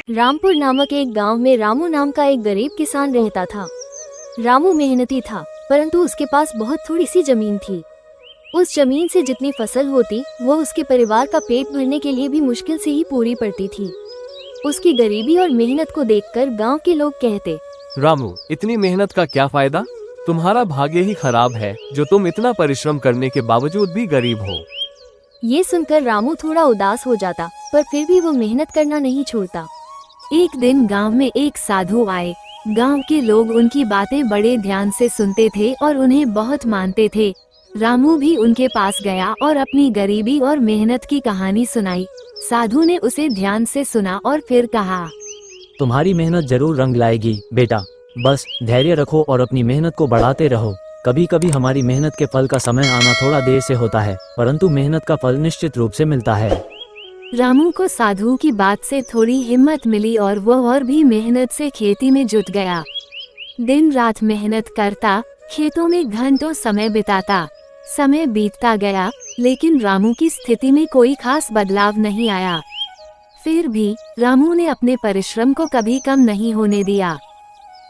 रामपुर नामक एक गांव में रामू नाम का एक गरीब किसान रहता था। रामू मेहनती था, परंतु उसके पास बहुत थोड़ी सी जमीन थी। उस जमीन से जितनी फसल होती वो उसके परिवार का पेट भरने के लिए भी मुश्किल से ही पूरी पड़ती थी। उसकी गरीबी और मेहनत को देखकर गांव के लोग कहते, रामू, इतनी मेहनत का क्या फायदा? तुम्हारा भाग्य ही खराब है जो तुम इतना परिश्रम करने के बावजूद भी गरीब हो। ये सुनकर रामू थोड़ा उदास हो जाता, पर फिर भी वो मेहनत करना नहीं छोड़ता। एक दिन गांव में एक साधु आए। गांव के लोग उनकी बातें बड़े ध्यान से सुनते थे और उन्हें बहुत मानते थे। रामू भी उनके पास गया और अपनी गरीबी और मेहनत की कहानी सुनाई। साधु ने उसे ध्यान से सुना और फिर कहा, तुम्हारी मेहनत जरूर रंग लाएगी बेटा, बस धैर्य रखो और अपनी मेहनत को बढ़ाते रहो। कभी कभी हमारी मेहनत के फल का समय आना थोड़ा देर से होता है, परंतु मेहनत का फल निश्चित रूप से मिलता है। रामू को साधु की बात से थोड़ी हिम्मत मिली और वह और भी मेहनत से खेती में जुट गया। दिन रात मेहनत करता, खेतों में घंटों समय बिताता। समय बीतता गया, लेकिन रामू की स्थिति में कोई खास बदलाव नहीं आया। फिर भी रामू ने अपने परिश्रम को कभी कम नहीं होने दिया।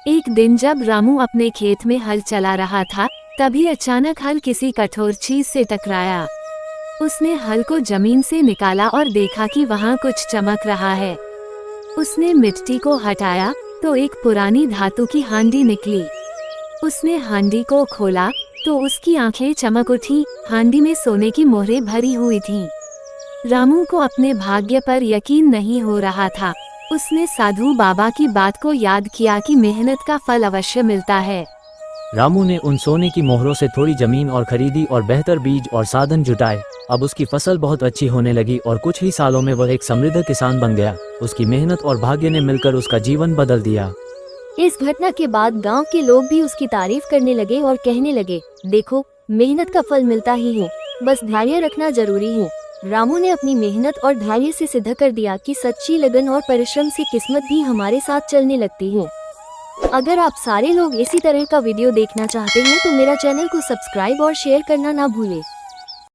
एक दिन जब रामू अपने खेत में हल चला रहा था, तभी अचानक हल किसी कठोर चीज से टकराया। उसने हल को जमीन से निकाला और देखा कि वहाँ कुछ चमक रहा है। उसने मिट्टी को हटाया तो एक पुरानी धातु की हांडी निकली। उसने हांडी को खोला तो उसकी आंखें चमक उठी। हांडी में सोने की मोहरें भरी हुई थीं। रामू को अपने भाग्य पर यकीन नहीं हो रहा था। उसने साधु बाबा की बात को याद किया कि मेहनत का फल अवश्य मिलता है। रामू ने उन सोने की मोहरों से थोड़ी जमीन और खरीदी और बेहतर बीज और साधन जुटाए। अब उसकी फसल बहुत अच्छी होने लगी और कुछ ही सालों में वह एक समृद्ध किसान बन गया। उसकी मेहनत और भाग्य ने मिलकर उसका जीवन बदल दिया। इस घटना के बाद गांव के लोग भी उसकी तारीफ करने लगे और कहने लगे, देखो, मेहनत का फल मिलता ही है, बस धैर्य रखना जरूरी है। रामू ने अपनी मेहनत और धैर्य से सिद्ध कर दिया कि सच्ची लगन और परिश्रम से किस्मत भी हमारे साथ चलने लगती है। अगर आप सारे लोग इसी तरह का वीडियो देखना चाहते हैं तो मेरा चैनल को सब्सक्राइब और शेयर करना ना भूलें।